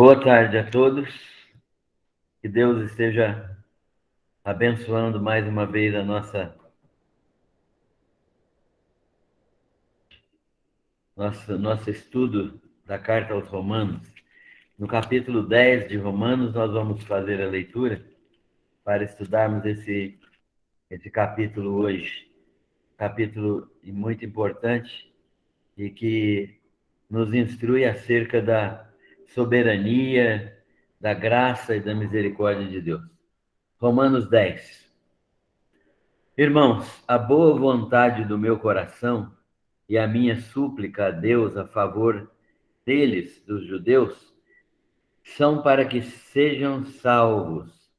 Boa tarde a todos. Que Deus esteja abençoando mais uma vez a nosso estudo da carta aos Romanos. No capítulo 10 de Romanos, nós vamos fazer a leitura para estudarmos esse capítulo hoje. Capítulo muito importante e que nos instrui acerca da soberania, da graça e da misericórdia de Deus. Romanos 10. Irmãos, a boa vontade do meu coração e a minha súplica a Deus a favor deles, dos judeus, são para que sejam salvos,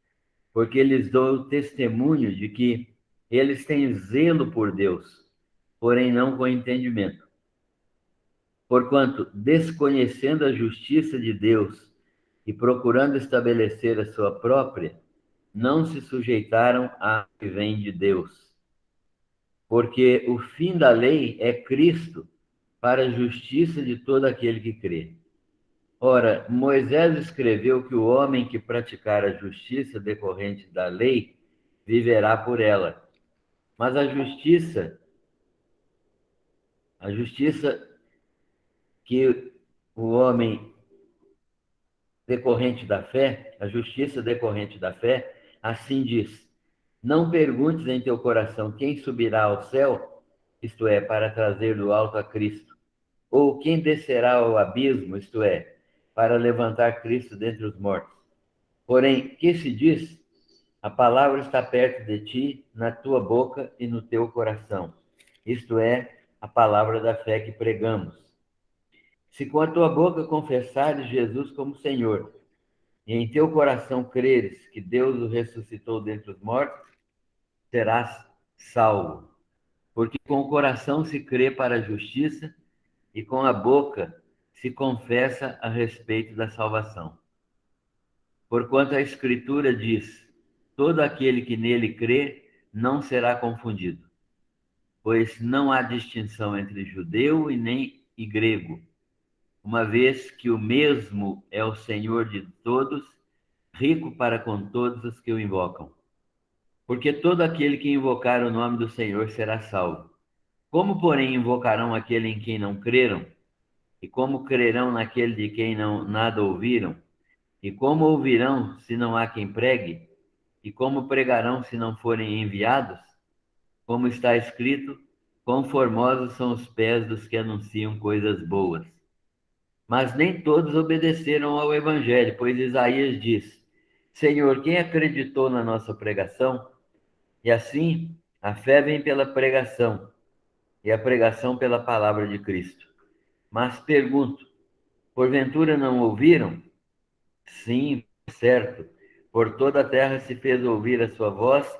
porque lhes dou testemunho de que eles têm zelo por Deus, porém não com entendimento. Porquanto, desconhecendo a justiça de Deus e procurando estabelecer a sua própria, não se sujeitaram à que vem de Deus. Porque o fim da lei é Cristo, para a justiça de todo aquele que crê. Ora, Moisés escreveu que o homem que praticar a justiça decorrente da lei viverá por ela. Mas a justiça que o homem decorrente da fé, a justiça decorrente da fé, assim diz: não perguntes em teu coração quem subirá ao céu, isto é, para trazer do alto a Cristo, ou quem descerá ao abismo, isto é, para levantar Cristo dentre os mortos. Porém, que se diz? A palavra está perto de ti, na tua boca e no teu coração. Isto é, a palavra da fé que pregamos. Se com a tua boca confessares Jesus como Senhor, e em teu coração creres que Deus o ressuscitou dentre os mortos, serás salvo. Porque com o coração se crê para a justiça, e com a boca se confessa a respeito da salvação. Porquanto a Escritura diz: todo aquele que nele crê não será confundido, pois não há distinção entre judeu e nem grego, uma vez que o mesmo é o Senhor de todos, rico para com todos os que o invocam. Porque todo aquele que invocar o nome do Senhor será salvo. Como, porém, invocarão aquele em quem não creram? E como crerão naquele de quem não nada ouviram? E como ouvirão se não há quem pregue? E como pregarão se não forem enviados? Como está escrito: quão formosos são os pés dos que anunciam coisas boas. Mas nem todos obedeceram ao evangelho, pois Isaías diz: Senhor, quem acreditou na nossa pregação? E assim, a fé vem pela pregação, e a pregação pela palavra de Cristo. Mas pergunto: porventura não ouviram? Sim, certo. Por toda a terra se fez ouvir a sua voz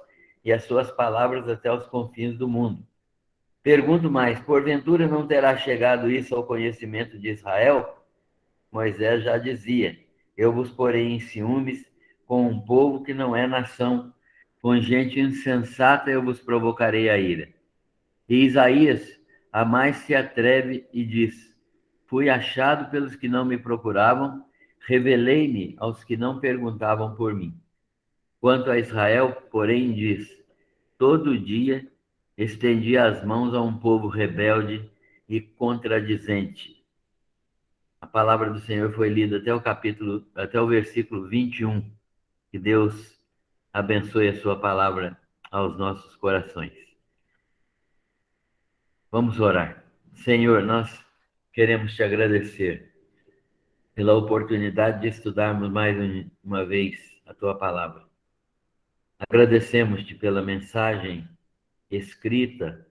e as suas palavras até os confins do mundo. Pergunto mais: porventura não terá chegado isso ao conhecimento de Israel? Moisés já dizia: eu vos porei em ciúmes com um povo que não é nação, com gente insensata eu vos provocarei a ira. E Isaías a mais se atreve e diz: fui achado pelos que não me procuravam, revelei-me aos que não perguntavam por mim. Quanto a Israel, porém, diz: todo dia estendi as mãos a um povo rebelde e contradizente. A palavra do Senhor foi lida até o versículo 21. Que Deus abençoe a sua palavra aos nossos corações. Vamos orar. Senhor, nós queremos te agradecer pela oportunidade de estudarmos mais uma vez a tua palavra. Agradecemos-te pela mensagem escrita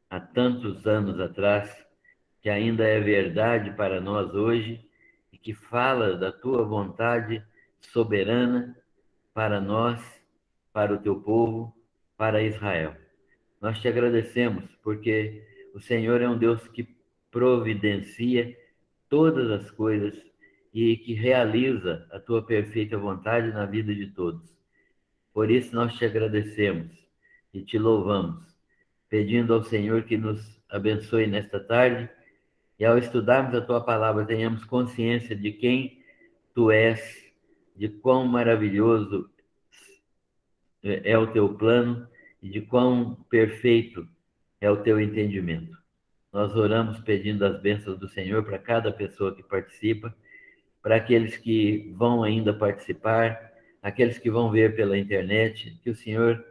há tantos anos atrás, que ainda é verdade para nós hoje e que fala da tua vontade soberana para nós, para o teu povo, para Israel. Nós te agradecemos porque o Senhor é um Deus que providencia todas as coisas e que realiza a tua perfeita vontade na vida de todos. Por isso nós te agradecemos e te louvamos, pedindo ao Senhor que nos abençoe nesta tarde e ao estudarmos a tua palavra tenhamos consciência de quem tu és, de quão maravilhoso é o teu plano e de quão perfeito é o teu entendimento. Nós oramos pedindo as bênçãos do Senhor para cada pessoa que participa, para aqueles que vão ainda participar, aqueles que vão ver pela internet, que o Senhor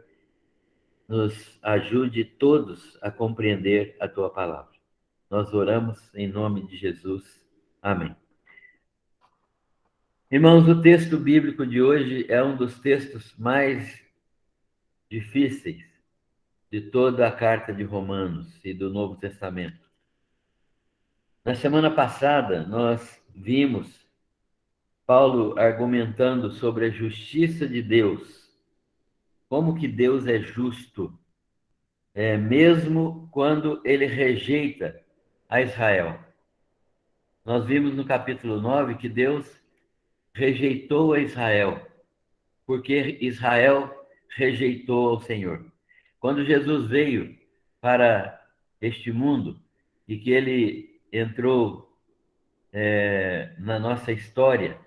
nos ajude todos a compreender a tua palavra. Nós oramos em nome de Jesus. Amém. Irmãos, o texto bíblico de hoje é um dos textos mais difíceis de toda a carta de Romanos e do Novo Testamento. Na semana passada, nós vimos Paulo argumentando sobre a justiça de Deus, como que Deus é justo, mesmo quando ele rejeita a Israel. Nós vimos no capítulo 9 que Deus rejeitou a Israel, porque Israel rejeitou ao Senhor. Quando Jesus veio para este mundo e que ele entrou na nossa história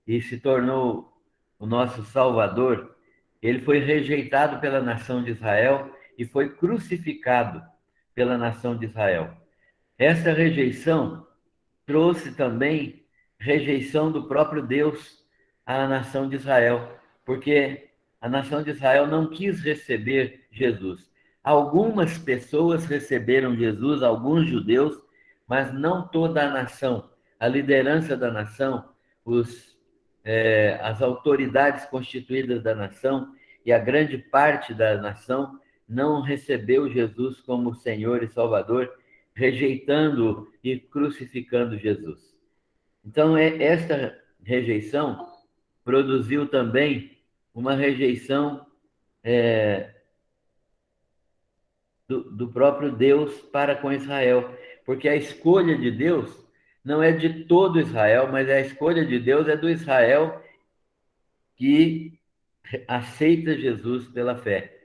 e se tornou o nosso Salvador, ele foi rejeitado pela nação de Israel e foi crucificado pela nação de Israel. Essa rejeição trouxe também rejeição do próprio Deus à nação de Israel, porque a nação de Israel não quis receber Jesus. Algumas pessoas receberam Jesus, alguns judeus, mas não toda a nação. A liderança da nação, as autoridades constituídas da nação e a grande parte da nação não recebeu Jesus como Senhor e Salvador, rejeitando e crucificando Jesus. Então, esta rejeição produziu também uma rejeição do próprio Deus para com Israel, porque a escolha de Deus não é de todo Israel, mas a escolha de Deus é do Israel que aceita Jesus pela fé.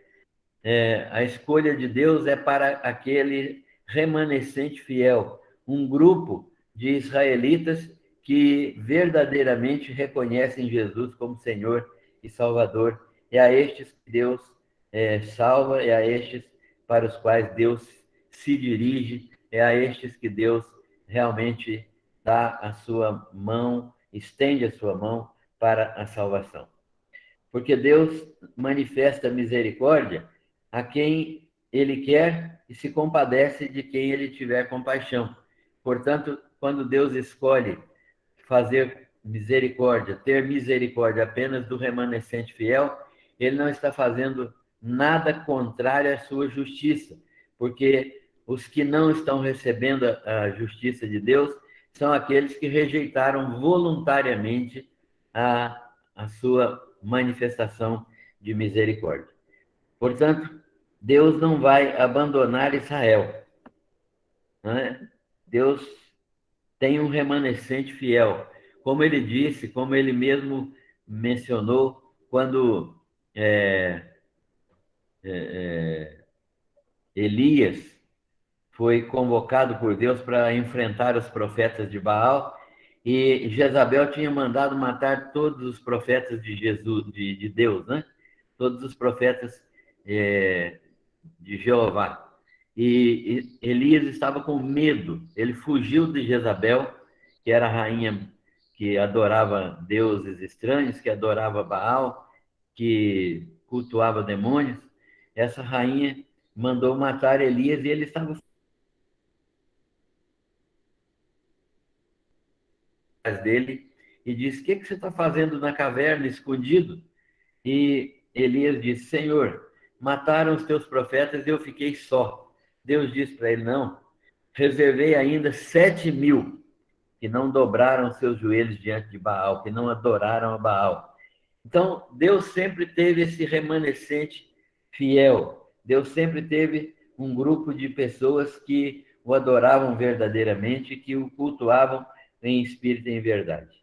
A escolha de Deus é para aquele remanescente fiel, um grupo de israelitas que verdadeiramente reconhecem Jesus como Senhor e Salvador. É a estes que Deus salva, é a estes para os quais Deus se dirige, é a estes que Deus realmente dá a sua mão, estende a sua mão para a salvação. Porque Deus manifesta misericórdia a quem ele quer e se compadece de quem ele tiver compaixão. Portanto, quando Deus escolhe fazer misericórdia, ter misericórdia apenas do remanescente fiel, ele não está fazendo nada contrário à sua justiça, porque os que não estão recebendo a justiça de Deus são aqueles que rejeitaram voluntariamente a sua manifestação de misericórdia. Portanto, Deus não vai abandonar Israel. Né? Deus tem um remanescente fiel. Como ele disse, como ele mesmo mencionou, quando Elias foi convocado por Deus para enfrentar os profetas de Baal, e Jezabel tinha mandado matar todos os profetas de Jesus, de Deus, né? Todos os profetas de Jeová. E Elias estava com medo. Ele fugiu de Jezabel, que era a rainha que adorava deuses estranhos, que adorava Baal, que cultuava demônios. Essa rainha mandou matar Elias e ele estava atrás dele e disse: "O que você está fazendo na caverna escondido?" E Elias disse: "Senhor, mataram os teus profetas e eu fiquei só." Deus disse para ele: "Não, reservei ainda 7.000 que não dobraram seus joelhos diante de Baal, que não adoraram a Baal." Então, Deus sempre teve esse remanescente fiel. Deus sempre teve um grupo de pessoas que o adoravam verdadeiramente, que o cultuavam em espírito e em verdade.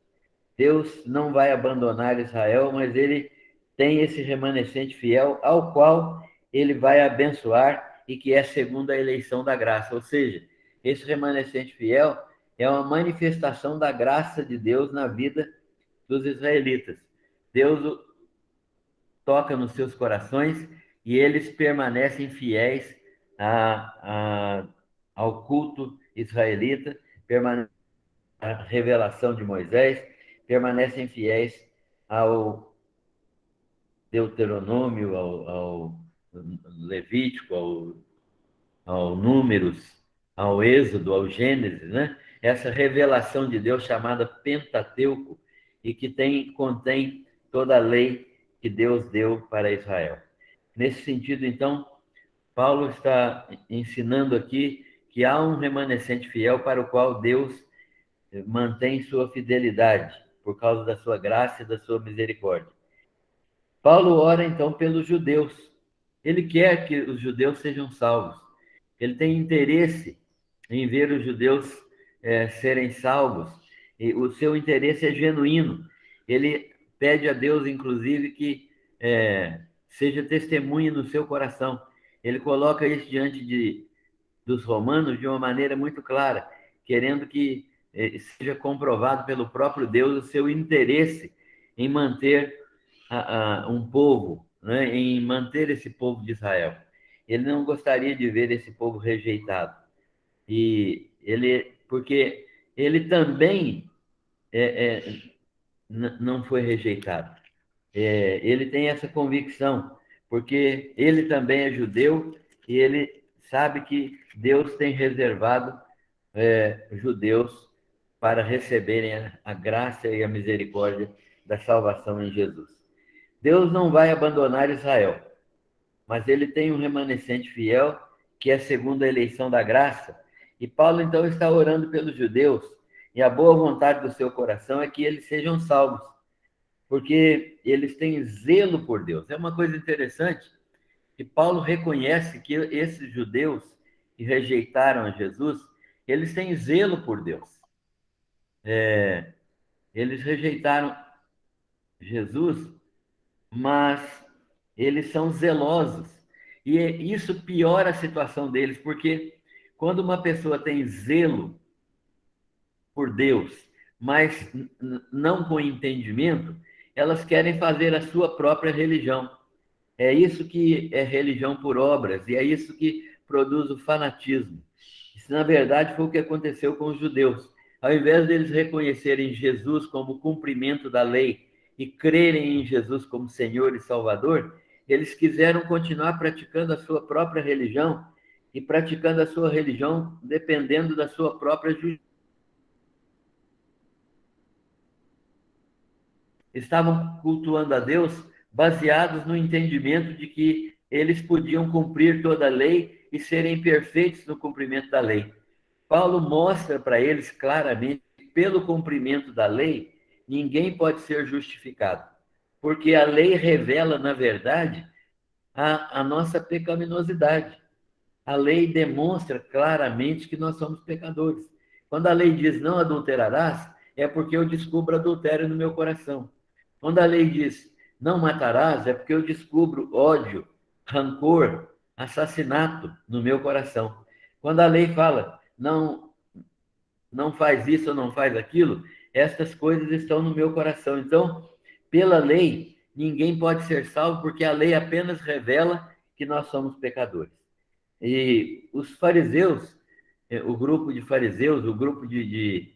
Deus não vai abandonar Israel, mas ele tem esse remanescente fiel ao qual ele vai abençoar e que é segundo a eleição da graça. Ou seja, esse remanescente fiel é uma manifestação da graça de Deus na vida dos israelitas. Deus toca nos seus corações e eles permanecem fiéis ao culto israelita, permanecem à revelação de Moisés, permanecem fiéis ao Deuteronômio, ao Levítico, ao Números, ao Êxodo, ao Gênesis, né? Essa revelação de Deus chamada Pentateuco e que contém toda a lei que Deus deu para Israel. Nesse sentido, então, Paulo está ensinando aqui que há um remanescente fiel para o qual Deus mantém sua fidelidade, por causa da sua graça e da sua misericórdia. Paulo ora, então, pelos judeus. Ele quer que os judeus sejam salvos. Ele tem interesse em ver os judeus serem salvos. E o seu interesse é genuíno. Ele pede a Deus, inclusive, que seja testemunha no seu coração. Ele coloca isso diante dos romanos de uma maneira muito clara, querendo que seja comprovado pelo próprio Deus o seu interesse em manter um povo, né, em manter esse povo de Israel. Ele não gostaria de ver esse povo rejeitado. Porque ele também não foi rejeitado. Ele tem essa convicção, porque ele também é judeu e ele sabe que Deus tem reservado judeus para receberem a graça e a misericórdia da salvação em Jesus. Deus não vai abandonar Israel, mas ele tem um remanescente fiel, que é segundo a eleição da graça. E Paulo, então, está orando pelos judeus, e a boa vontade do seu coração é que eles sejam salvos, porque eles têm zelo por Deus. É uma coisa interessante que Paulo reconhece que esses judeus que rejeitaram a Jesus, eles têm zelo por Deus. Eles rejeitaram Jesus, mas eles são zelosos. E isso piora a situação deles, porque quando uma pessoa tem zelo por Deus, mas não com entendimento, elas querem fazer a sua própria religião. É isso que é religião por obras, e é isso que produz o fanatismo. Isso, na verdade, foi o que aconteceu com os judeus. Ao invés deles reconhecerem Jesus como cumprimento da lei e crerem em Jesus como Senhor e Salvador, eles quiseram continuar praticando a sua própria religião e praticando a sua religião dependendo da sua própria justiça. Estavam cultuando a Deus baseados no entendimento de que eles podiam cumprir toda a lei e serem perfeitos no cumprimento da lei. Paulo mostra para eles claramente que, pelo cumprimento da lei, ninguém pode ser justificado, porque a lei revela, na verdade, a nossa pecaminosidade. A lei demonstra claramente que nós somos pecadores. Quando a lei diz não adulterarás, é porque eu descubro adultério no meu coração. Quando a lei diz não matarás, é porque eu descubro ódio, rancor, assassinato no meu coração. Quando a lei fala não faz isso ou não faz aquilo, estas coisas estão no meu coração. Então, pela lei, ninguém pode ser salvo, porque a lei apenas revela que nós somos pecadores. E os fariseus, o grupo de fariseus, o grupo de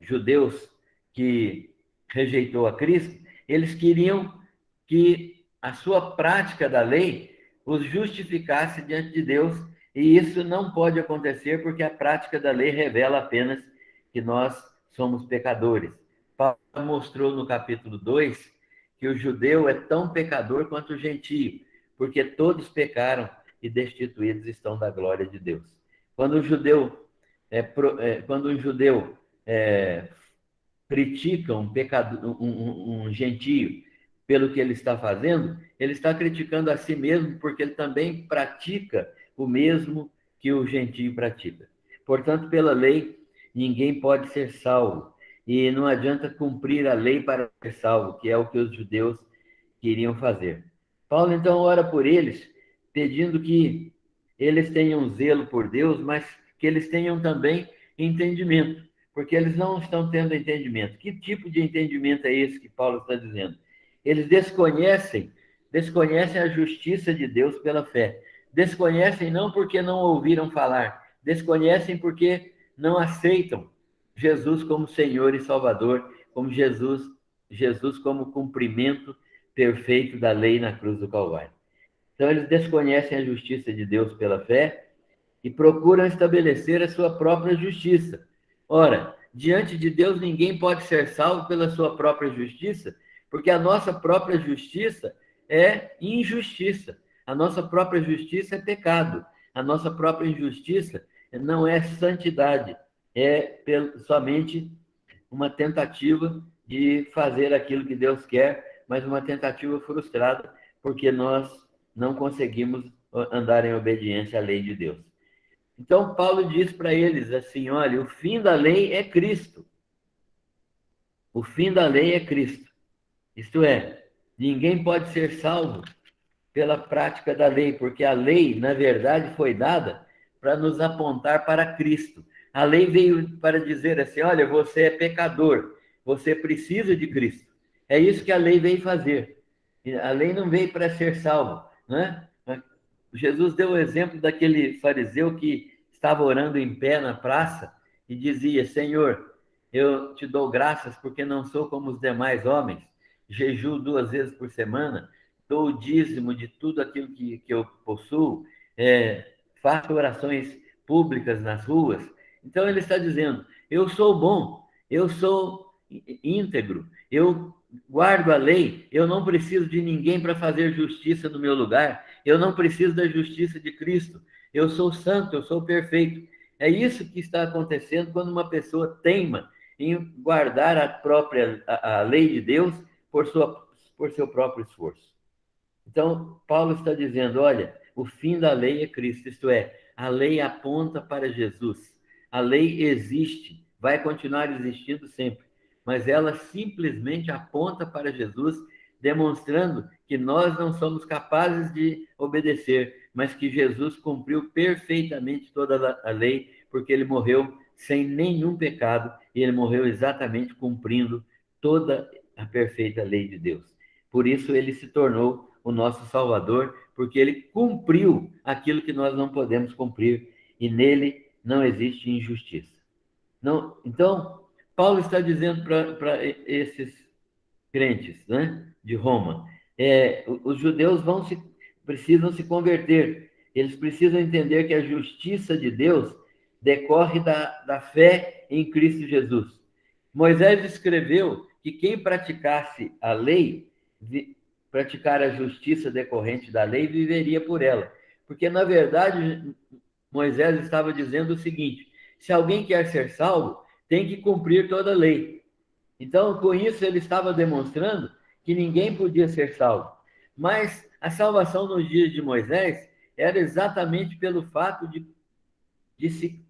judeus que rejeitou a Cristo, eles queriam que a sua prática da lei os justificasse diante de Deus, e isso não pode acontecer porque a prática da lei revela apenas que nós somos pecadores. Paulo mostrou no capítulo 2 que o judeu é tão pecador quanto o gentio, porque todos pecaram e destituídos estão da glória de Deus. Quando o judeu critica um gentio pelo que ele está fazendo, ele está criticando a si mesmo, porque ele também pratica o mesmo que o gentio pratica. Portanto, pela lei, ninguém pode ser salvo. E não adianta cumprir a lei para ser salvo, que é o que os judeus queriam fazer. Paulo, então, ora por eles, pedindo que eles tenham zelo por Deus, mas que eles tenham também entendimento. porque eles não estão tendo entendimento. Que tipo de entendimento é esse que Paulo está dizendo? Eles desconhecem a justiça de Deus pela fé. Desconhecem não porque não ouviram falar, desconhecem porque não aceitam Jesus como Senhor e Salvador, como Jesus como cumprimento perfeito da lei na cruz do Calvário. Então, eles desconhecem a justiça de Deus pela fé e procuram estabelecer a sua própria justiça. Ora, diante de Deus, ninguém pode ser salvo pela sua própria justiça, porque a nossa própria justiça é injustiça. A nossa própria justiça é pecado. A nossa própria injustiça não é santidade, é somente uma tentativa de fazer aquilo que Deus quer, mas uma tentativa frustrada, porque nós não conseguimos andar em obediência à lei de Deus. Então, Paulo diz para eles assim: olha, o fim da lei é Cristo. O fim da lei é Cristo. Isto é, ninguém pode ser salvo pela prática da lei, porque a lei, na verdade, foi dada para nos apontar para Cristo. A lei veio para dizer assim: olha, você é pecador, você precisa de Cristo. É isso que a lei veio fazer. A lei não veio para ser salvo, né? Jesus deu o exemplo daquele fariseu que estava orando em pé na praça e dizia: Senhor, eu te dou graças porque não sou como os demais homens, jejuo 2 vezes por semana, dou o dízimo de tudo aquilo que eu possuo, faço orações públicas nas ruas. Então ele está dizendo: eu sou bom, eu sou íntegro, eu guardo a lei, eu não preciso de ninguém para fazer justiça no meu lugar, eu não preciso da justiça de Cristo, eu sou santo, eu sou perfeito. É isso que está acontecendo quando uma pessoa teima em guardar a lei de Deus por seu próprio esforço. Então, Paulo está dizendo: olha, o fim da lei é Cristo, isto é, a lei aponta para Jesus. A lei existe, vai continuar existindo sempre, mas ela simplesmente aponta para Jesus, demonstrando que nós não somos capazes de obedecer, mas que Jesus cumpriu perfeitamente toda a lei, porque ele morreu sem nenhum pecado e ele morreu exatamente cumprindo toda a perfeita lei de Deus. Por isso ele se tornou o nosso Salvador, porque ele cumpriu aquilo que nós não podemos cumprir e nele não existe injustiça. Não, então, Paulo está dizendo para esses crentes, né, de Roma, os judeus precisam se converter, eles precisam entender que a justiça de Deus decorre da fé em Cristo Jesus. Moisés escreveu que quem praticasse a lei, praticar a justiça decorrente da lei, viveria por ela. Porque, na verdade, Moisés estava dizendo o seguinte: se alguém quer ser salvo, tem que cumprir toda a lei. Então, com isso, ele estava demonstrando que ninguém podia ser salvo. Mas a salvação nos dias de Moisés era exatamente pelo fato de se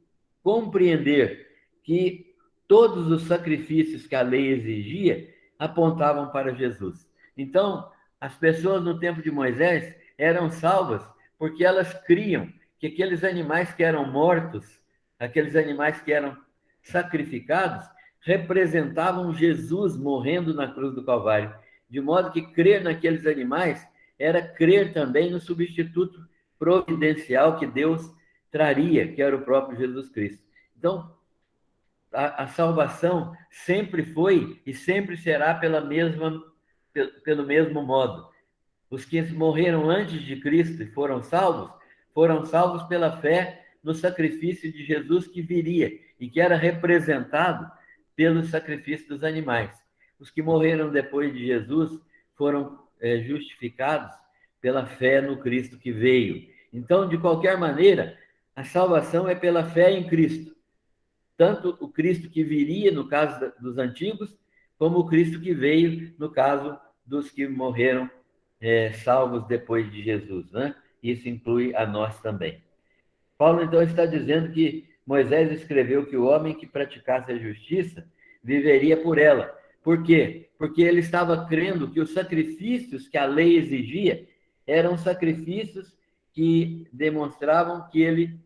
compreender que todos os sacrifícios que a lei exigia apontavam para Jesus. Então, as pessoas no tempo de Moisés eram salvas porque elas criam que aqueles animais que eram mortos, aqueles animais que eram sacrificados, representavam Jesus morrendo na cruz do Calvário. De modo que crer naqueles animais era crer também no substituto providencial que Deus traria, que era o próprio Jesus Cristo. Então, a salvação sempre foi e sempre será pelo mesmo modo. Os que morreram antes de Cristo e foram salvos pela fé no sacrifício de Jesus que viria e que era representado pelo sacrifício dos animais. Os que morreram depois de Jesus foram justificados pela fé no Cristo que veio. Então, de qualquer maneira, a salvação é pela fé em Cristo. Tanto o Cristo que viria, no caso dos antigos, como o Cristo que veio, no caso dos que morreram salvos depois de Jesus, né? Isso inclui a nós também. Paulo, então, está dizendo que Moisés escreveu que o homem que praticasse a justiça viveria por ela. Por quê? Porque ele estava crendo que os sacrifícios que a lei exigia eram sacrifícios que demonstravam que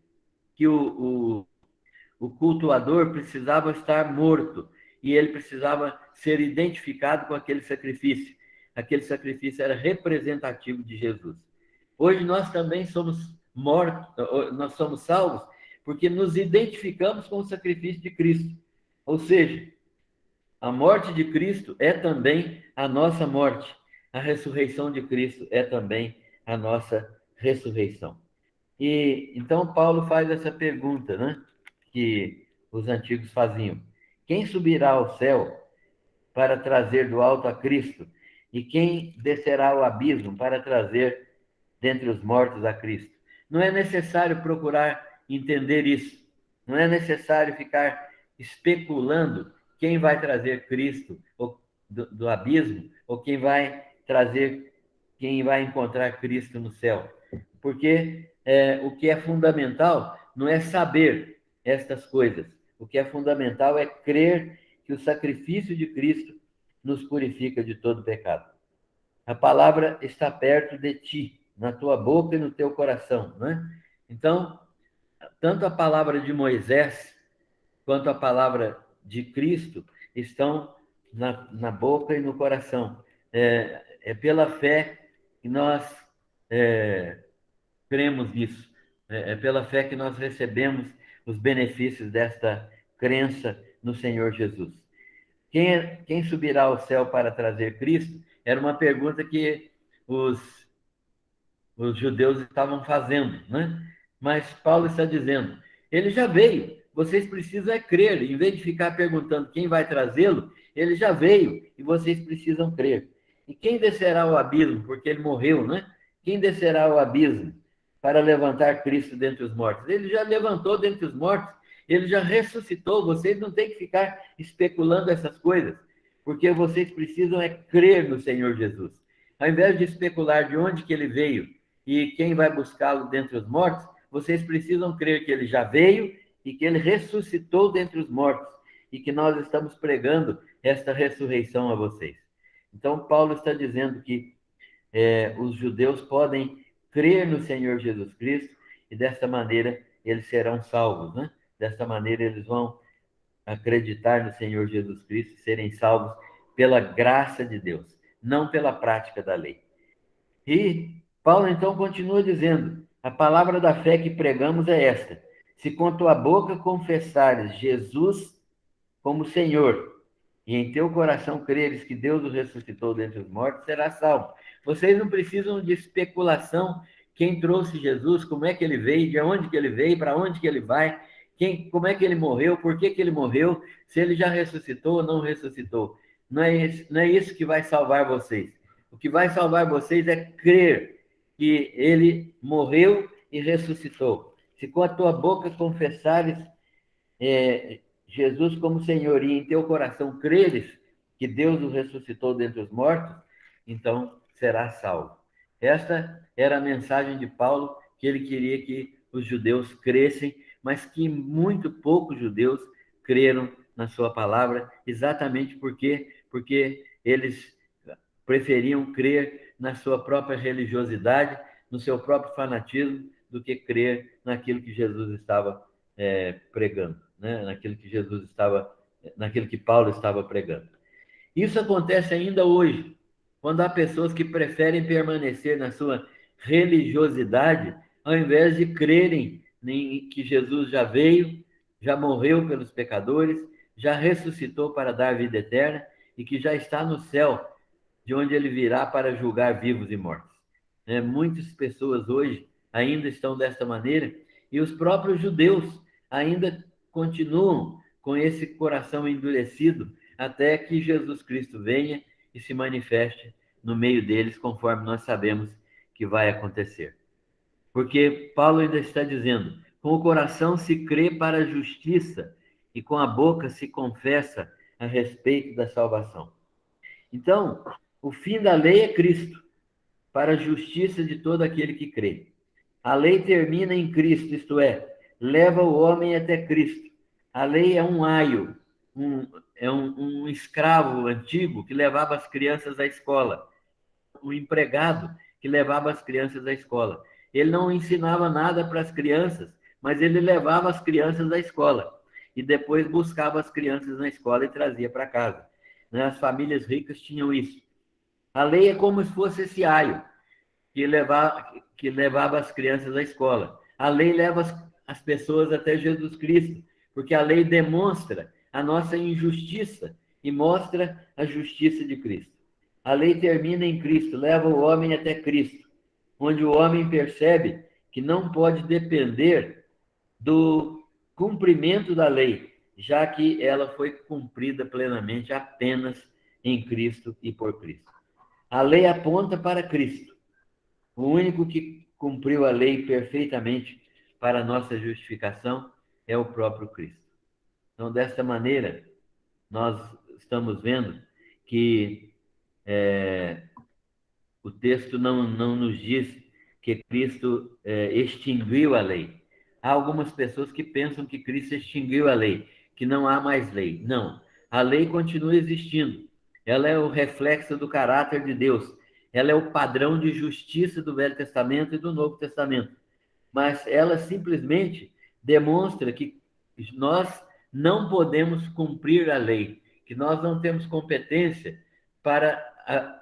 o cultuador precisava estar morto e ele precisava ser identificado com aquele sacrifício. Aquele sacrifício era representativo de Jesus. Hoje nós também somos mortos, nós somos salvos porque nos identificamos com o sacrifício de Cristo. Ou seja, a morte de Cristo é também a nossa morte. A ressurreição de Cristo é também a nossa ressurreição. E então Paulo faz essa pergunta, né? Que os antigos faziam: quem subirá ao céu para trazer do alto a Cristo? E quem descerá ao abismo para trazer dentre os mortos a Cristo? Não é necessário procurar entender isso. Não é necessário ficar especulando quem vai trazer Cristo do abismo ou quem vai encontrar Cristo no céu. Porque o que é fundamental não é saber estas coisas. O que é fundamental é crer que o sacrifício de Cristo nos purifica de todo pecado. A palavra está perto de ti, na tua boca e no teu coração, né? Então, tanto a palavra de Moisés quanto a palavra de Cristo estão na boca e no coração. É pela fé que nós cremos nisso. É pela fé que nós recebemos os benefícios desta crença no Senhor Jesus. Quem subirá ao céu para trazer Cristo? Era uma pergunta que os judeus estavam fazendo, né? Mas Paulo está dizendo, ele já veio, vocês precisam crer, em vez de ficar perguntando quem vai trazê-lo, ele já veio e vocês precisam crer. E quem descerá ao abismo, porque ele morreu, né? Quem descerá ao abismo para levantar Cristo dentre os mortos? Ele já levantou dentre os mortos, ele já ressuscitou, vocês não têm que ficar especulando essas coisas, porque vocês precisam crer no Senhor Jesus. Ao invés de especular de onde que ele veio e quem vai buscá-lo dentre os mortos, vocês precisam crer que ele já veio e que ele ressuscitou dentre os mortos e que nós estamos pregando esta ressurreição a vocês. Então, Paulo está dizendo que os judeus podem crer no Senhor Jesus Cristo e desta maneira eles serão salvos, né? Desta maneira eles vão acreditar no Senhor Jesus Cristo e serem salvos pela graça de Deus, não pela prática da lei. E Paulo então continua dizendo: a palavra da fé que pregamos é esta: se com tua boca confessares Jesus como Senhor e em teu coração creres que Deus o ressuscitou dentre os mortos, serás salvo. Vocês não precisam de especulação. Quem trouxe Jesus, como é que ele veio, de onde que ele veio, para onde que ele vai, como é que ele morreu, por que que ele morreu, se ele já ressuscitou ou não ressuscitou. Não é isso que vai salvar vocês. O que vai salvar vocês é crer que ele morreu e ressuscitou. Se com a tua boca confessares Jesus como Senhor e em teu coração creres que Deus o ressuscitou dentre os mortos, então serás salvo. Esta era a mensagem de Paulo, que ele queria que os judeus crescem, mas que muito poucos judeus creram na sua palavra, exatamente porque eles preferiam crer na sua própria religiosidade, no seu próprio fanatismo, do que crer naquilo que Jesus estava pregando, né? Naquilo que Paulo estava pregando. Isso acontece ainda hoje, quando há pessoas que preferem permanecer na sua religiosidade, ao invés de crerem em que Jesus já veio, já morreu pelos pecadores, já ressuscitou para dar vida eterna e que já está no céu, de onde ele virá para julgar vivos e mortos. Muitas pessoas hoje ainda estão desta maneira e os próprios judeus ainda continuam com esse coração endurecido até que Jesus Cristo venha e se manifeste no meio deles, conforme nós sabemos que vai acontecer. Porque Paulo ainda está dizendo: com o coração se crê para a justiça e com a boca se confessa a respeito da salvação. Então, o fim da lei é Cristo, para a justiça de todo aquele que crê. A lei termina em Cristo, isto é, leva o homem até Cristo. A lei é um aio, um escravo antigo que levava as crianças à escola, um empregado que levava as crianças à escola. Ele não ensinava nada para as crianças, mas ele levava as crianças à escola. e depois buscava as crianças na escola e trazia para casa. Né? As famílias ricas tinham isso. A lei é como se fosse esse aio que levava as crianças à escola. A lei leva as pessoas até Jesus Cristo, porque a lei demonstra a nossa injustiça e mostra a justiça de Cristo. A lei termina em Cristo, leva o homem até Cristo, onde o homem percebe que não pode depender do cumprimento da lei, já que ela foi cumprida plenamente apenas em Cristo e por Cristo. A lei aponta para Cristo, o único que cumpriu a lei perfeitamente para a nossa justificação é o próprio Cristo. Então, desta maneira, nós estamos vendo que o texto não nos diz que Cristo extinguiu a lei. Há algumas pessoas que pensam que Cristo extinguiu a lei, que não há mais lei. Não, a lei continua existindo. Ela é o reflexo do caráter de Deus. Ela é o padrão de justiça do Velho Testamento e do Novo Testamento. Mas ela simplesmente demonstra que nós não podemos cumprir a lei, que nós não temos competência para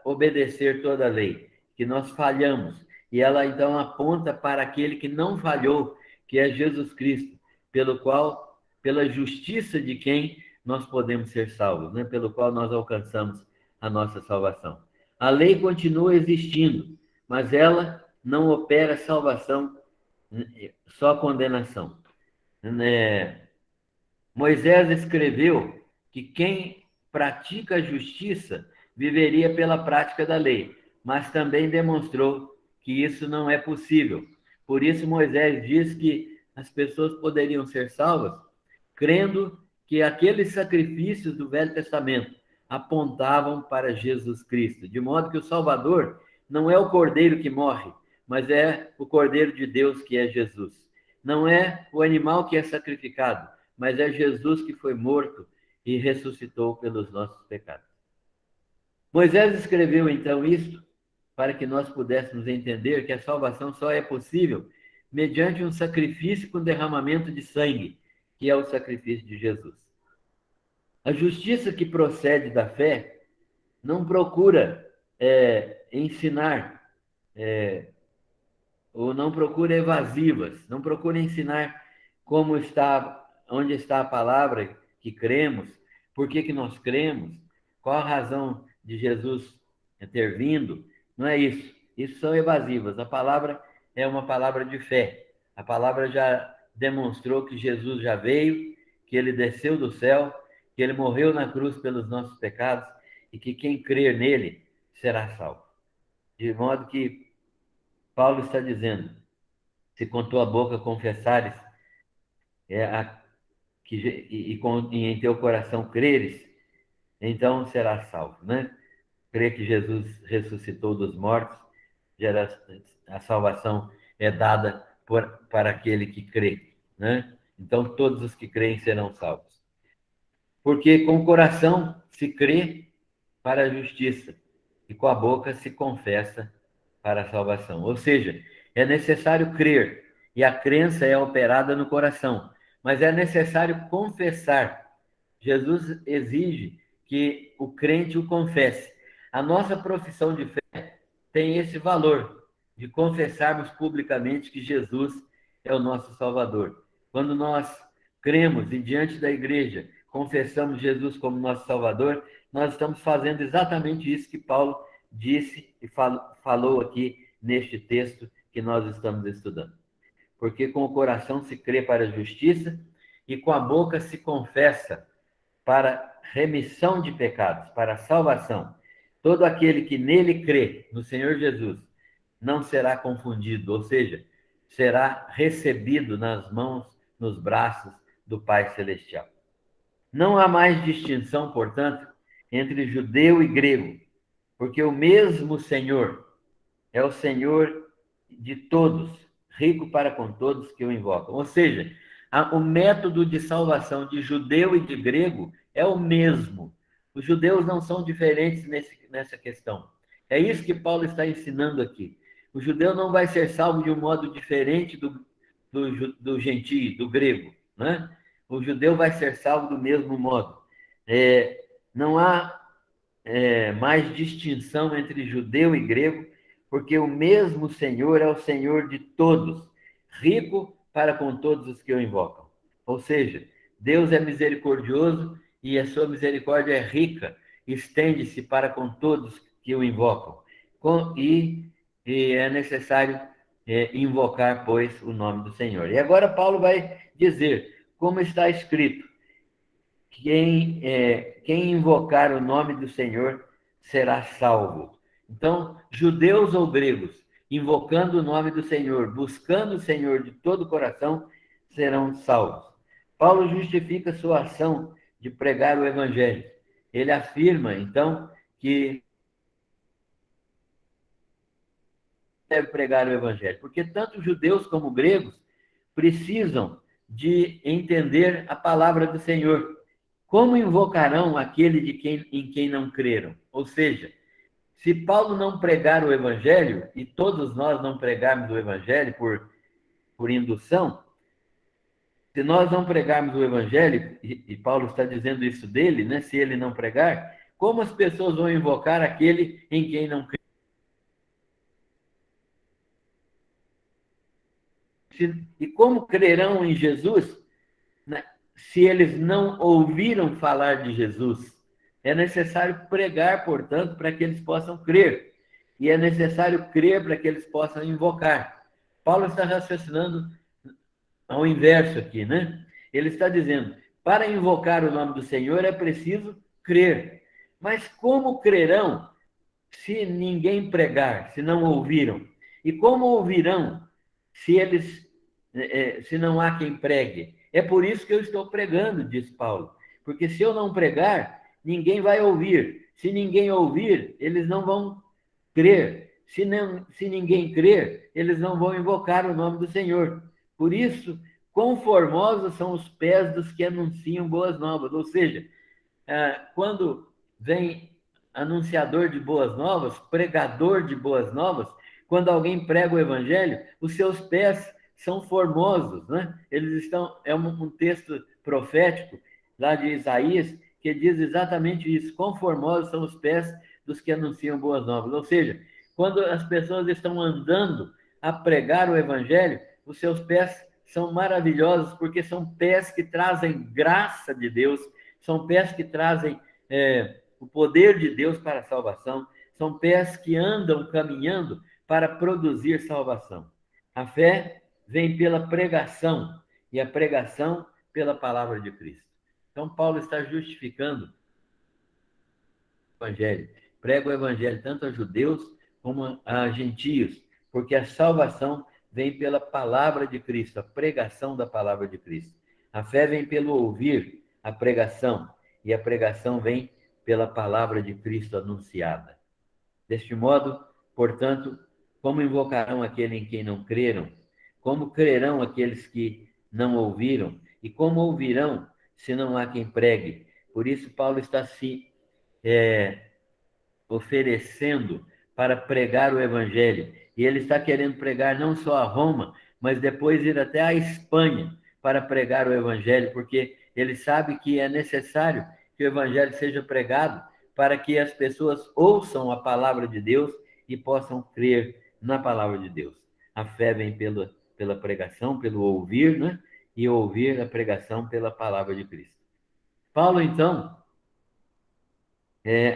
obedecer toda a lei, que nós falhamos. E ela então aponta para aquele que não falhou, que é Jesus Cristo, pelo qual, pela justiça de quem nós podemos ser salvos, né? Pelo qual nós alcançamos a nossa salvação. A lei continua existindo, mas ela não opera salvação, só condenação. Moisés escreveu que quem pratica a justiça viveria pela prática da lei, mas também demonstrou que isso não é possível. Por isso, Moisés diz que as pessoas poderiam ser salvas crendo que aqueles sacrifícios do Velho Testamento apontavam para Jesus Cristo, de modo que o Salvador não é o cordeiro que morre, mas é o cordeiro de Deus que é Jesus. Não é o animal que é sacrificado, mas é Jesus que foi morto e ressuscitou pelos nossos pecados. Moisés escreveu então isto para que nós pudéssemos entender que a salvação só é possível mediante um sacrifício com derramamento de sangue, que é o sacrifício de Jesus. A justiça que procede da fé não procura ensinar ou não procura evasivas, não procura ensinar como está, onde está a palavra que cremos, por que nós cremos, qual a razão de Jesus ter vindo. Não é isso. Isso são evasivas. A palavra é uma palavra de fé. A palavra já demonstrou que Jesus já veio, que ele desceu do céu, que ele morreu na cruz pelos nossos pecados e que quem crer nele será salvo. De modo que Paulo está dizendo, se com tua boca confessares e em teu coração creres, então serás salvo, né? Crer que Jesus ressuscitou dos mortos, a salvação é dada para aquele que crê, né? Então todos os que creem serão salvos. Porque com o coração se crê para a justiça e com a boca se confessa para a salvação. Ou seja, é necessário crer e a crença é operada no coração, mas é necessário confessar. Jesus exige que o crente o confesse. A nossa profissão de fé tem esse valor de confessarmos publicamente que Jesus é o nosso Salvador. Quando nós cremos e diante da igreja confessamos Jesus como nosso Salvador, nós estamos fazendo exatamente isso que Paulo disse e falou aqui neste texto que nós estamos estudando. Porque com o coração se crê para a justiça e com a boca se confessa para remissão de pecados, para a salvação. Todo aquele que nele crê, no Senhor Jesus, não será confundido, ou seja, será recebido nas mãos, nos braços do Pai Celestial. Não há mais distinção, portanto, entre judeu e grego, porque o mesmo Senhor é o Senhor de todos, rico para com todos que o invocam. Ou seja, o método de salvação de judeu e de grego é o mesmo. Os judeus não são diferentes nessa questão. É isso que Paulo está ensinando aqui. O judeu não vai ser salvo de um modo diferente do gentio, do grego, né? o judeu vai ser salvo do mesmo modo. Não há mais distinção entre judeu e grego, porque o mesmo Senhor é o Senhor de todos, rico para com todos os que o invocam. Ou seja, Deus é misericordioso e a sua misericórdia é rica, estende-se para com todos que o invocam. E é necessário invocar, pois, o nome do Senhor. E agora Paulo vai dizer, como está escrito, quem invocar o nome do Senhor será salvo. Então, judeus ou gregos, invocando o nome do Senhor, buscando o Senhor de todo o coração, serão salvos. Paulo justifica sua ação de pregar o evangelho. Ele afirma, então, que deve pregar o evangelho, porque tanto judeus como gregos precisam de entender a palavra do Senhor. Como invocarão aquele em quem não creram? Ou seja, se Paulo não pregar o evangelho, e todos nós não pregarmos o evangelho por indução, se nós não pregarmos o evangelho, e Paulo está dizendo isso dele, né? Se ele não pregar, como as pessoas vão invocar aquele em quem não creram? E como crerão em Jesus, né, se eles não ouviram falar de Jesus? É necessário pregar, portanto, para que eles possam crer. E é necessário crer para que eles possam invocar. Paulo está raciocinando ao inverso aqui, né? Ele está dizendo, para invocar o nome do Senhor é preciso crer. Mas como crerão se ninguém pregar, se não ouviram? E como ouvirão se não há quem pregue? É por isso que eu estou pregando, diz Paulo. Porque se eu não pregar, ninguém vai ouvir. Se ninguém ouvir, eles não vão crer. Se ninguém crer, eles não vão invocar o nome do Senhor. Por isso, quão formosos são os pés dos que anunciam boas novas. Ou seja, quando vem anunciador de boas novas, pregador de boas novas, quando alguém prega o evangelho, os seus pés são formosos, né? Eles estão, um texto profético lá de Isaías que diz exatamente isso, quão formosos são os pés dos que anunciam boas novas. Ou seja, quando as pessoas estão andando a pregar o evangelho, os seus pés são maravilhosos, porque são pés que trazem graça de Deus, são pés que trazem o poder de Deus para a salvação, são pés que andam caminhando para produzir salvação. A fé vem pela pregação, e a pregação pela palavra de Cristo. Então, Paulo está justificando o evangelho. Prega o evangelho tanto a judeus como a gentios, porque a salvação vem pela palavra de Cristo, a pregação da palavra de Cristo. A fé vem pelo ouvir a pregação, e a pregação vem pela palavra de Cristo anunciada. Deste modo, portanto, como invocarão aquele em quem não creram? Como crerão aqueles que não ouviram? E como ouvirão se não há quem pregue? Por isso, Paulo está se oferecendo para pregar o evangelho. E ele está querendo pregar não só a Roma, mas depois ir até a Espanha para pregar o evangelho, porque ele sabe que é necessário que o evangelho seja pregado para que as pessoas ouçam a palavra de Deus e possam crer na palavra de Deus. A fé vem pela pregação, pelo ouvir, né? E ouvir a pregação pela palavra de Cristo. Paulo, então,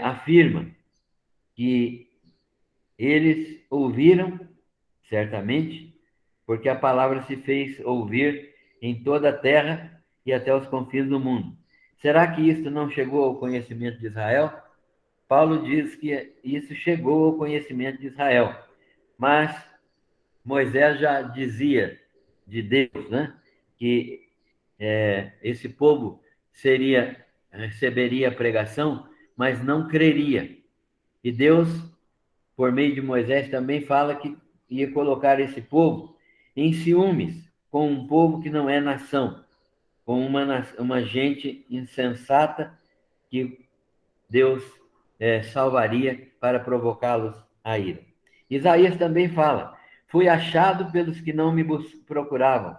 afirma que eles ouviram, certamente, porque a palavra se fez ouvir em toda a terra e até os confins do mundo. Será que isso não chegou ao conhecimento de Israel? Paulo diz que isso chegou ao conhecimento de Israel, mas Moisés já dizia de Deus, né, que esse povo receberia a pregação, mas não creria. E Deus, por meio de Moisés, também fala que ia colocar esse povo em ciúmes com um povo que não é nação, com uma gente insensata que Deus salvaria para provocá-los à ira. Isaías também fala: fui achado pelos que não me procuravam,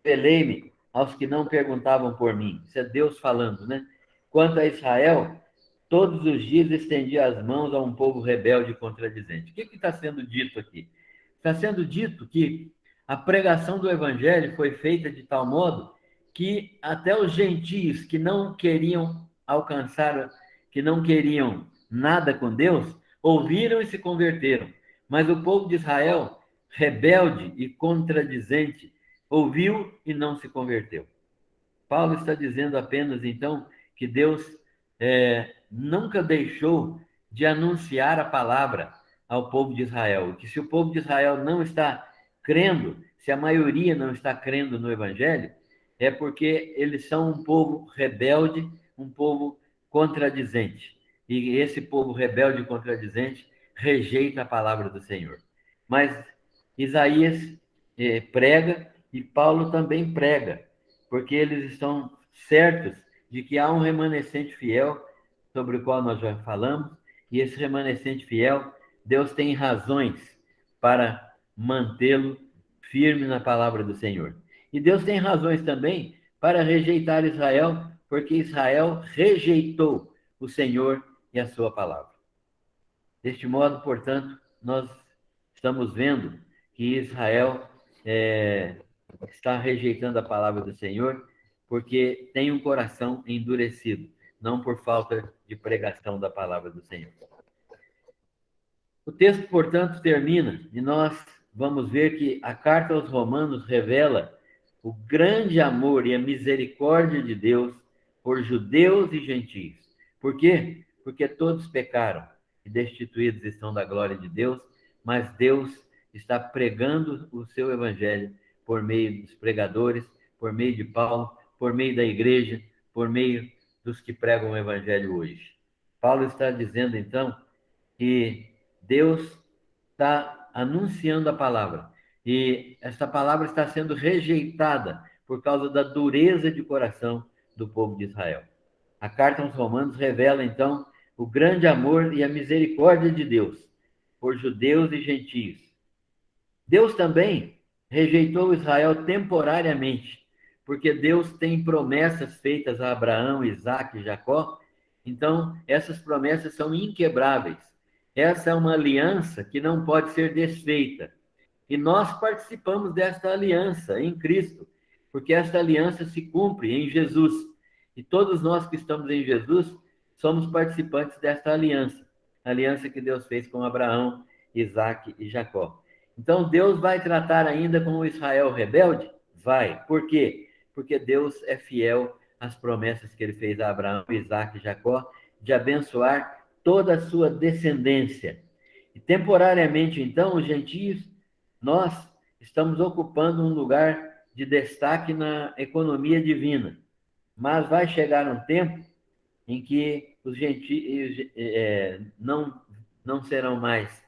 revelei-me aos que não perguntavam por mim. Isso é Deus falando, né? Quanto a Israel, todos os dias estendia as mãos a um povo rebelde e contradizente. O que está sendo dito aqui? Está sendo dito que a pregação do evangelho foi feita de tal modo que até os gentios que não queriam alcançar, que não queriam nada com Deus, ouviram e se converteram. Mas o povo de Israel, rebelde e contradizente, ouviu e não se converteu. Paulo está dizendo apenas, então, que Deus nunca deixou de anunciar a palavra ao povo de Israel. Que se o povo de Israel não está crendo, se a maioria não está crendo no Evangelho, é porque eles são um povo rebelde, um povo contradizente. E esse povo rebelde e contradizente rejeita a palavra do Senhor. Mas Isaías prega e Paulo também prega, porque eles estão certos de que há um remanescente fiel, sobre o qual nós já falamos, e esse remanescente fiel, Deus tem razões para mantê-lo firme na palavra do Senhor. E Deus tem razões também para rejeitar Israel, porque Israel rejeitou o Senhor e a sua palavra. Deste modo, portanto, nós estamos vendo que Israel está rejeitando a palavra do Senhor porque tem um coração endurecido, não por falta de pregação da palavra do Senhor. O texto, portanto, termina e nós vamos ver que a carta aos Romanos revela o grande amor e a misericórdia de Deus por judeus e gentios. Por quê? Porque todos pecaram e destituídos estão da glória de Deus, mas Deus está pregando o seu evangelho por meio dos pregadores, por meio de Paulo, por meio da igreja, por meio dos que pregam o evangelho hoje. Paulo está dizendo, então, que Deus está anunciando a palavra e essa palavra está sendo rejeitada por causa da dureza de coração do povo de Israel. A carta aos Romanos revela, então, o grande amor e a misericórdia de Deus por judeus e gentios. Deus também rejeitou Israel temporariamente, porque Deus tem promessas feitas a Abraão, Isaque e Jacó, então essas promessas são inquebráveis. Essa é uma aliança que não pode ser desfeita. E nós participamos desta aliança em Cristo, porque esta aliança se cumpre em Jesus. E todos nós que estamos em Jesus somos participantes desta aliança, a aliança que Deus fez com Abraão, Isaque e Jacó. Então, Deus vai tratar ainda com o Israel rebelde? Vai. Por quê? Porque Deus é fiel às promessas que ele fez a Abraão, Isaque e Jacó, de abençoar toda a sua descendência. E temporariamente, então, os gentios, nós estamos ocupando um lugar de destaque na economia divina. Mas vai chegar um tempo em que os gentios não serão mais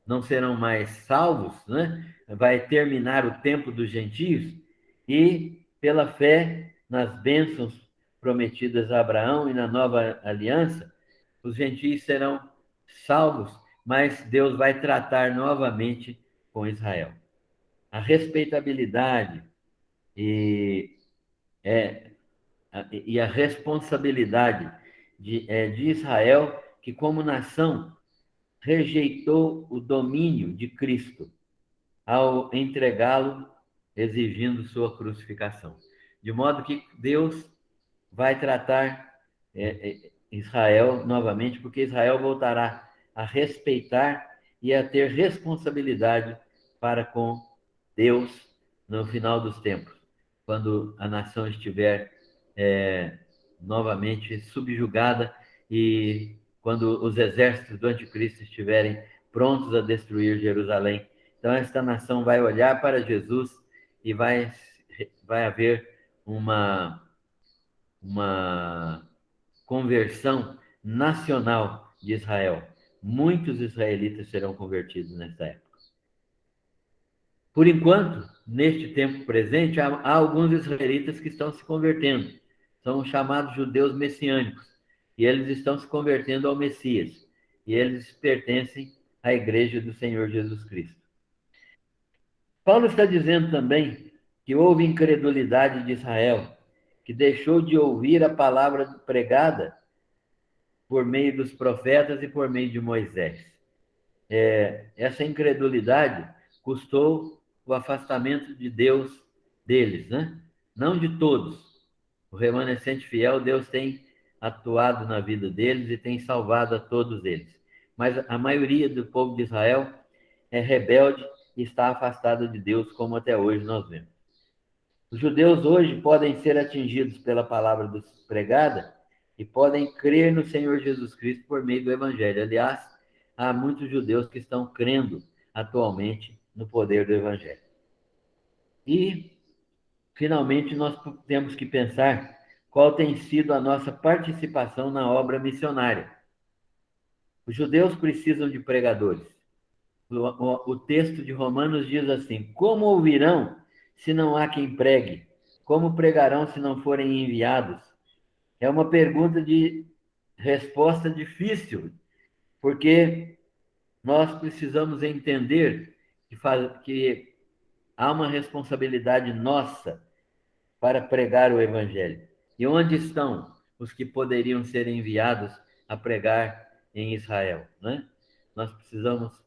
não serão mais salvos, né? Vai terminar o tempo dos gentios e, pela fé nas bênçãos prometidas a Abraão e na nova aliança, os gentios serão salvos, mas Deus vai tratar novamente com Israel. A respeitabilidade e a responsabilidade de Israel, que como nação rejeitou o domínio de Cristo ao entregá-lo, exigindo sua crucificação. De modo que Deus vai tratar Israel novamente, porque Israel voltará a respeitar e a ter responsabilidade para com Deus no final dos tempos, quando a nação estiver novamente subjugada e quando os exércitos do anticristo estiverem prontos a destruir Jerusalém. Então, esta nação vai olhar para Jesus e vai haver uma conversão nacional de Israel. Muitos israelitas serão convertidos nessa época. Por enquanto, neste tempo presente, há alguns israelitas que estão se convertendo. São os chamados judeus messiânicos. E eles estão se convertendo ao Messias. E eles pertencem à igreja do Senhor Jesus Cristo. Paulo está dizendo também que houve incredulidade de Israel, que deixou de ouvir a palavra pregada por meio dos profetas e por meio de Moisés. Essa incredulidade custou o afastamento de Deus deles, né? Não de todos. O remanescente fiel, Deus tem atuado na vida deles e tem salvado a todos eles. Mas a maioria do povo de Israel é rebelde e está afastada de Deus, como até hoje nós vemos. Os judeus hoje podem ser atingidos pela palavra pregada e podem crer no Senhor Jesus Cristo por meio do Evangelho. Aliás, há muitos judeus que estão crendo atualmente no poder do Evangelho. E, finalmente, nós temos que pensar qual tem sido a nossa participação na obra missionária. Os judeus precisam de pregadores. O texto de Romanos diz assim: como ouvirão se não há quem pregue? Como pregarão se não forem enviados? É uma pergunta de resposta difícil, porque nós precisamos entender que há uma responsabilidade nossa para pregar o Evangelho. E onde estão os que poderiam ser enviados a pregar em Israel, né? Nós precisamos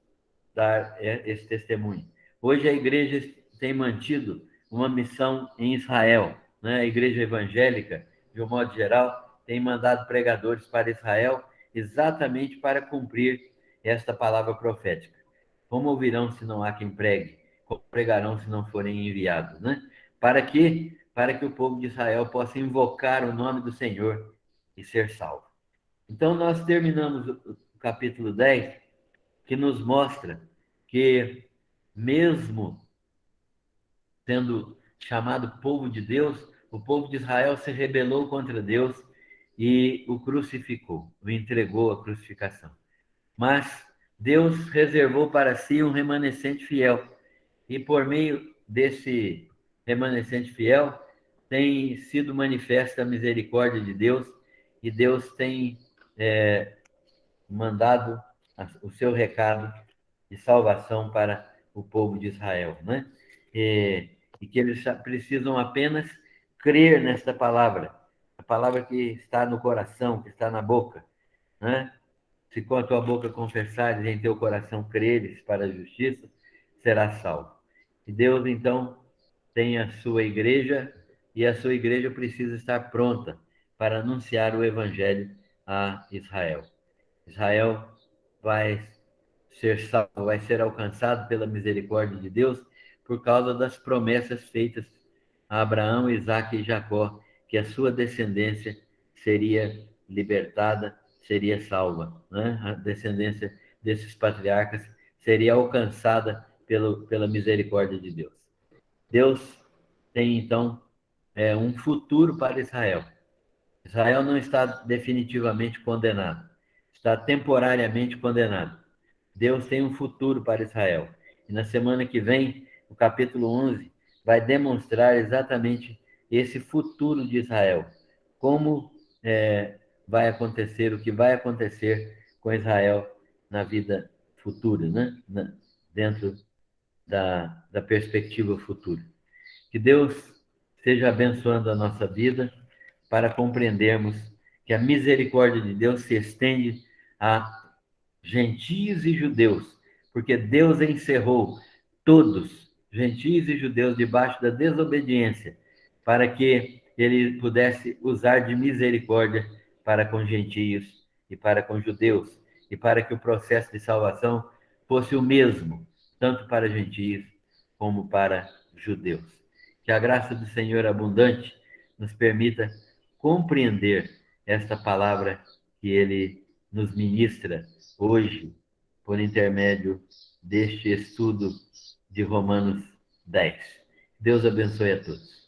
dar esse testemunho. Hoje a igreja tem mantido uma missão em Israel, né? A igreja evangélica, de um modo geral, tem mandado pregadores para Israel exatamente para cumprir esta palavra profética. Como ouvirão se não há quem pregue? Como pregarão se não forem enviados, né? Para que o povo de Israel possa invocar o nome do Senhor e ser salvo. Então nós terminamos o capítulo 10, que nos mostra que, mesmo sendo chamado povo de Deus, o povo de Israel se rebelou contra Deus e o crucificou, o entregou à crucificação. Mas Deus reservou para si um remanescente fiel, e por meio desse remanescente fiel tem sido manifesta a misericórdia de Deus, e Deus tem mandado o seu recado de salvação para o povo de Israel, né? E que eles precisam apenas crer nesta palavra, a palavra que está no coração, que está na boca, né? Se com a tua boca confessares e em teu coração creres para a justiça, serás salvo. E Deus, então, tem a sua igreja, e a sua igreja precisa estar pronta para anunciar o evangelho a Israel. Israel vai ser salvo, vai ser alcançado pela misericórdia de Deus por causa das promessas feitas a Abraão, Isaque e Jacó, que a sua descendência seria libertada, seria salva, né? A descendência desses patriarcas seria alcançada pela misericórdia de Deus. Deus tem, então, um futuro para Israel. Israel não está definitivamente condenado, está temporariamente condenado. Deus tem um futuro para Israel. E na semana que vem, o capítulo 11 vai demonstrar exatamente esse futuro de Israel. Como vai acontecer, o que vai acontecer com Israel na vida futura, né? Dentro da perspectiva futura. Que Deus esteja abençoando a nossa vida para compreendermos que a misericórdia de Deus se estende a gentios e judeus, porque Deus encerrou todos, gentios e judeus, debaixo da desobediência, para que ele pudesse usar de misericórdia para com gentios e para com judeus, e para que o processo de salvação fosse o mesmo, tanto para gentios como para judeus. Que a graça do Senhor abundante nos permita compreender esta palavra que ele nos ministra hoje, por intermédio deste estudo de Romanos 10. Deus abençoe a todos.